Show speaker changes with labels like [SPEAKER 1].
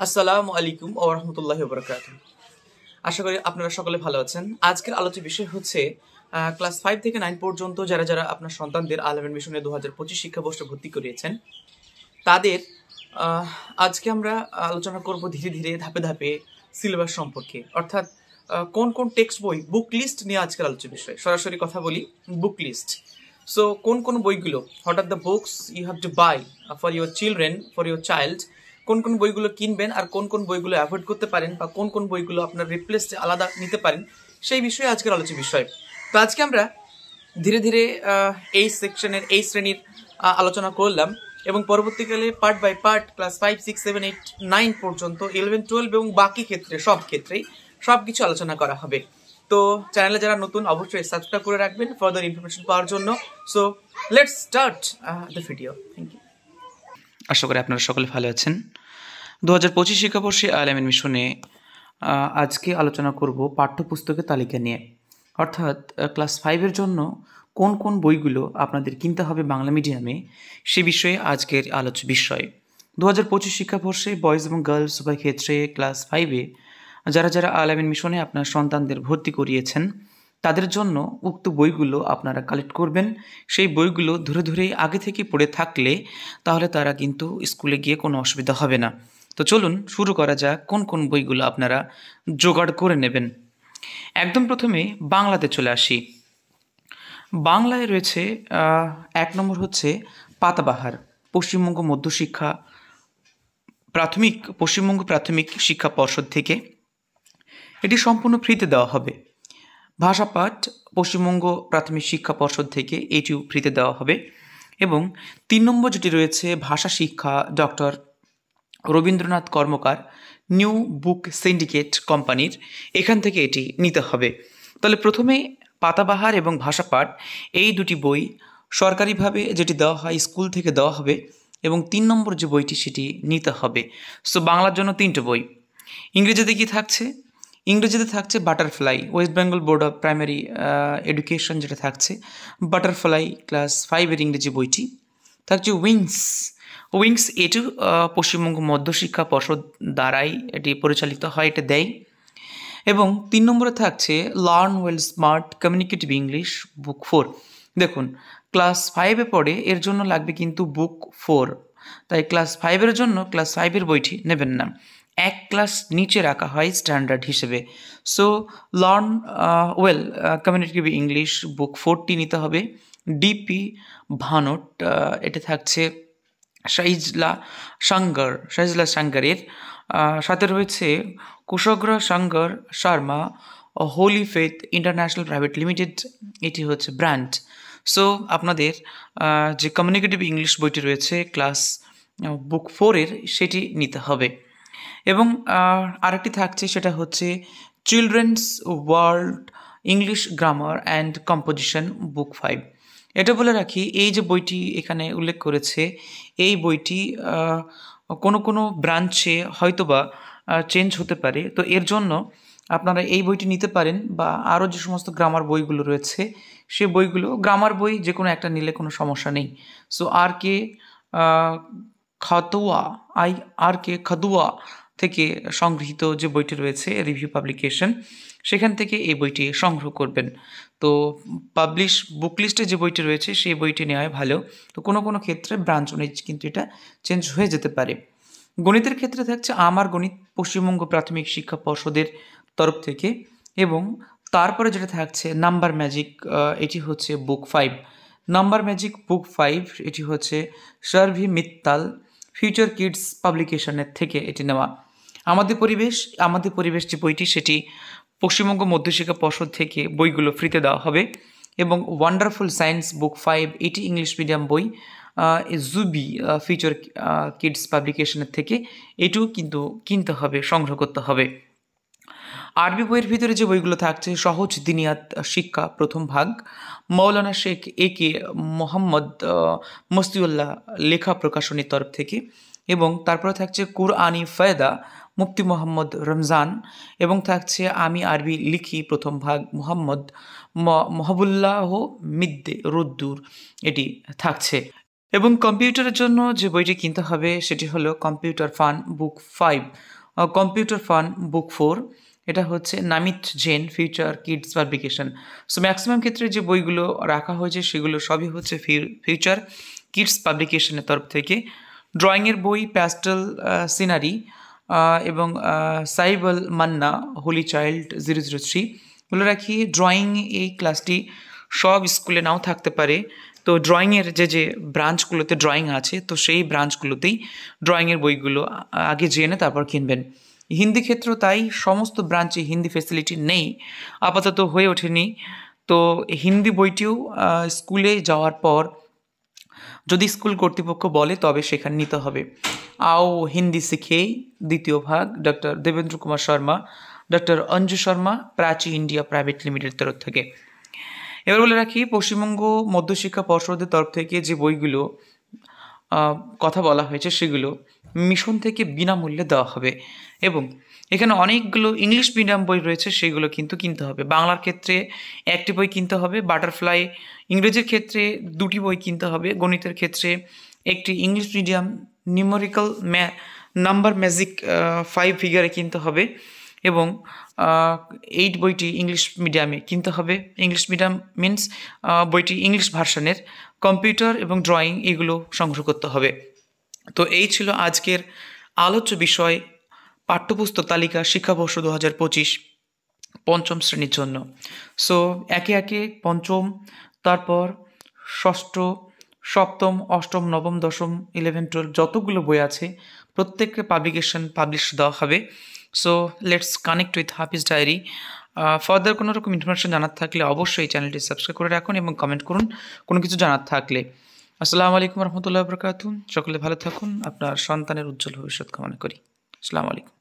[SPEAKER 1] আসসালামু আলাইকুম ওয়া রাহমাতুল্লাহি ওয়া বারাকাতুহু। আশা করি আপনারা সকলে ভালো আছেন। আজকের আলোচ্য বিষয় হচ্ছে ক্লাস 5 থেকে 9 পর্যন্ত যারা যারা আপনার সন্তানদের আল আমিন মিশনে 2025 শিক্ষাবর্ষে ভর্তি করিয়েছেন তাদের আজকে আমরা আলোচনা করব ধীরে ধীরে ধাপে ধাপে সিলেবাস সম্পর্কে, অর্থাৎ কোন কোন টেক্সট বই, বুক লিস্ট নিয়ে আজকের আলোচ্য বিষয়। সরাসরি কথা বলি, বুক লিস্ট। সো কোন কোন বইগুলো, what are the books you have to buy for your children, for your child, কোন কোন বইগুলো কিনবেন আর কোন কোন বইগুলো অ্যাভয়েড করতে পারেন বা কোন কোন বইগুলো আপনার রিপ্লেস আলাদা নিতে পারেন, সেই বিষয়ে আজকের আলোচ্য বিষয়। তো আজকে আমরা ধীরে ধীরে এই সেকশনের, এই শ্রেণীর আলোচনা করলাম এবং পরবর্তীকালে পার্ট বাই পার্ট ক্লাস 5, 6, 7, 8, 9 পর্যন্ত 11, 12 এবং বাকি ক্ষেত্রে সব ক্ষেত্রেই সব কিছু আলোচনা করা হবে। তো চ্যানেলে যারা নতুন অবশ্যই সাবস্ক্রাইব করে রাখবেন ফার্দার ইনফরমেশন পাওয়ার জন্য। So let's start the video. Thank you. আশা করি আপনারা সকলে ভালো আছেন। 2025 শিক্ষাবর্ষে আল আমিন মিশনে আজকে আলোচনা করব পাঠ্যপুস্তকের তালিকা নিয়ে, অর্থাৎ ক্লাস 5-এর জন্য কোন কোন বইগুলো আপনাদের কিনতে হবে বাংলা মিডিয়ামে, সে বিষয়ে আজকের আলোচ্য বিষয়। 2025 শিক্ষাবর্ষে বয়েজ এবং গার্লস উভয় ক্ষেত্রে ক্লাস 5-এ যারা যারা আল আমিন মিশনে আপনার সন্তানদের ভর্তি করিয়েছেন তাদের জন্য উক্ত বইগুলো আপনারা কালেক্ট করবেন। সেই বইগুলো ধরে ধরেই আগে থেকে পড়ে থাকলে তাহলে তারা কিন্তু স্কুলে গিয়ে কোনো অসুবিধা হবে না। তো চলুন শুরু করা যাক কোন কোন বইগুলো আপনারা জোগাড় করে নেবেন। একদম প্রথমে বাংলাতে চলে আসি। বাংলায় রয়েছে 1 নম্বর হচ্ছে পাতাবাহার, পশ্চিমবঙ্গ প্রাথমিক শিক্ষা পর্ষদ থেকে। এটি সম্পূর্ণ ফ্রিতে দেওয়া হবে। ভাষাপাঠ পশ্চিমবঙ্গ প্রাথমিক শিক্ষা পর্ষদ থেকে এটিও ফ্রিতে দেওয়া হবে। এবং 3 নম্বর যেটি রয়েছে ভাষা শিক্ষা, ডক্টর রবীন্দ্রনাথ কর্মকার নিউ বুক সিন্ডিকেট কোম্পানির, এখান থেকে এটি নিতে হবে। তাহলে প্রথমে পাতাবাহার এবং ভাষাপাঠ এই দুটি বই সরকারিভাবে যেটি দেওয়া হয় স্কুল থেকে দেওয়া হবে এবং 3 নম্বর যে বইটি সেটি নিতে হবে। সো বাংলার জন্য 3টে বই। ইংরেজিতে কি থাকছে? ইংরেজিতে থাকছে butterfly, West Bengal board of primary education যেটা থাকছে, বাটারফ্লাই ক্লাস 5-এর ইংরেজি বইটি থাকছে। উইংস এটি পশ্চিমবঙ্গ মধ্যশিক্ষা পর্ষদ দ্বারাই এটি পরিচালিত হয়, এটা দেয়। এবং 3 নম্বরে থাকছে learn well smart communicative English book 4। দেখুন ক্লাস 5-এ পড়ে, এর জন্য লাগবে কিন্তু বুক 4, তাই ক্লাস 5-এর জন্য ক্লাস 5-এর বইটি নেবেন না, 1 ক্লাস নিচে রাখা হয় স্ট্যান্ডার্ড হিসেবে। So learn well communicative English book 4টি নিতে হবে। ডিপি ভানট, এটা থাকছে শাহিজলা সাঙ্গারের। সাথে রয়েছে Kushagra Sangar Sharma holy faith international private limited, এটি হচ্ছে ব্র্যান্ড। সো আপনাদের যে কমিউনিকেটিভ ইংলিশ বইটি রয়েছে ক্লাস বুক 4-এর, সেটি নিতে হবে। এবং আরেকটি থাকছে, সেটা হচ্ছে children's world English grammar and composition book 5। এটা বলে রাখি, এই যে বইটি এখানে উল্লেখ করেছে, এই বইটি কোনো কোনো ব্রাঞ্চে হয়তোবা চেঞ্জ হতে পারে। তো এর জন্য আপনারা এই বইটি নিতে পারেন, বা আরও যে সমস্ত গ্রামার বইগুলো রয়েছে সে বইগুলো, গ্রামার বই যে কোনো একটা নিলে কোনো সমস্যা নেই। সো আর কে খাদুয়া থেকে সংগৃহীত যে বইটি রয়েছে রিভিউ পাবলিকেশন, সেখান থেকে এই বইটি সংগ্রহ করবেন। তো বুক লিস্টে যে বইটি রয়েছে সেই বইটি নেওয়াই ভালো। তো কোনো কোনো ক্ষেত্রে ব্রাঞ্চ অনুযায়ী কিন্তু এটা চেঞ্জ হয়ে যেতে পারে। গণিতের ক্ষেত্রে থাকছে আমার গণিত, পশ্চিমবঙ্গ প্রাথমিক শিক্ষা পর্ষদের তরফ থেকে। এবং তারপরে যেটা থাকছে নাম্বার ম্যাজিক, এটি হচ্ছে বুক 5। নাম্বার ম্যাজিক বুক 5 এটি হচ্ছে সার্ভি মিত্তাল ফিউচার কিডস পাবলিকেশনের থেকে এটি নেওয়া। আমাদের পরিবেশ যে বইটি, সেটি পশ্চিমবঙ্গ মধ্যশিক্ষা পর্ষদ থেকে বইগুলো ফ্রিতে দেওয়া হবে। এবং ওয়ান্ডারফুল সায়েন্স বুক 5 এটি ইংলিশ মিডিয়াম বই, জুবি ফিউচার কিডস পাবলিকেশনের থেকে, এটিও কিন্তু কিনতে হবে, সংগ্রহ করতে হবে। আরবি বইয়ের ভিতরে যে বইগুলো থাকছে, সহজ দিনিয়াত শিক্ষা প্রথম ভাগ, মৌলানা শেখ এ.কে মোহাম্মদ মস্তিউল্লাহ লেখা প্রকাশনীর তরফ থেকে। এবং তারপরে থাকছে কুরআনি ফায়দা মুফতি মোহাম্মদ রমজান, এবং থাকছে আমি আরবি লিখি প্রথম ভাগ মোহাম্মদ মহাবুল্লাহ মিদ্দে রুদ্দুর, এটি থাকছে। এবং কম্পিউটারের জন্য যে বইটি কিনতে হবে সেটি হলো computer fun book 5, computer fun book 4। এটা হচ্ছে নামিত gen future kids publication. So maximum ক্ষেত্রে যে বইগুলো রাখা হয়েছে সেগুলো সবই হচ্ছে ফিউচার কিডস পাবলিকেশনের তরফ থেকে। ড্রয়িংয়ের বই প্যাস্টেল সিনারি এবং সাইবল মান্না হোলি চাইল্ড 003 বলে রাখি, ড্রয়িং এই ক্লাসটি সব স্কুলে নাও থাকতে পারে। তো ড্রয়িংয়ের যে ব্রাঞ্চগুলোতে ড্রয়িং আছে তো সেই ব্রাঞ্চগুলোতেই ড্রয়িংয়ের বইগুলো আগে জেনে তারপর কিনবেন। হিন্দি ক্ষেত্রেও তাই, সমস্ত ব্রাঞ্চে হিন্দি ফেসিলিটি নেই, আপাতত হয়ে ওঠেনি। তো হিন্দি বইটিও স্কুলে যাওয়ার পর যদি স্কুল কর্তৃপক্ষ বলে তবে সেখানে নিতে হবে। আও হিন্দি শিখেই দ্বিতীয় ভাগ, doctor Devendra Kumar Sharma, doctor Anju Sharma, Prachi India private limited তরফ থেকে। এবার বলে রাখি, পশ্চিমবঙ্গ মধ্যশিক্ষা পর্ষদের তরফ থেকে যে বইগুলো কথা বলা হয়েছে সেগুলো মিশন থেকে বিনামূল্যে দেওয়া হবে। এবং এখানে অনেকগুলো ইংলিশ মিডিয়াম বই রয়েছে, সেগুলো কিন্তু কিনতে হবে। বাংলার ক্ষেত্রে একটি বই কিনতে হবে, বাটারফ্লাই। ইংরেজির ক্ষেত্রে 2টি বই কিনতে হবে, গণিতের ক্ষেত্রে একটি English medium numerical number magic 5 ফিগারে কিনতে হবে, এবং 8 বইটি ইংলিশ মিডিয়ামে কিনতে হবে। ইংলিশ মিডিয়াম মিনস বইটি ইংলিশ ভার্সনের। কম্পিউটার এবং ড্রয়িং এগুলো সংগ্রহ করতে হবে। তো এই ছিল আজকের আলোচ্য বিষয়, পাঠ্যপুস্তক তালিকা শিক্ষাবর্ষ 2025 পঞ্চম শ্রেণীর জন্য। সো একে একে পঞ্চম, তারপর ষষ্ঠ, সপ্তম, অষ্টম, নবম, দশম, 11, 12 যতগুলো বই আছে প্রত্যেককে পাবলিশ দেওয়া হবে। So let's connect with Hafiz diary. Further কোনো রকম ইনফরমেশন জানার থাকলে অবশ্যই এই চ্যানেলটি সাবস্ক্রাইব করে রাখুন এবং কমেন্ট করুন কোনো কিছু জানার থাকলে। আসসালামু আলাইকুম রহমতুল্লাহ বরকাতুহ। সকলে ভালো থাকুন, আপনার সন্তানের উজ্জ্বল ভবিষ্যৎ কামনা করি। আসসালামু আলাইকুম।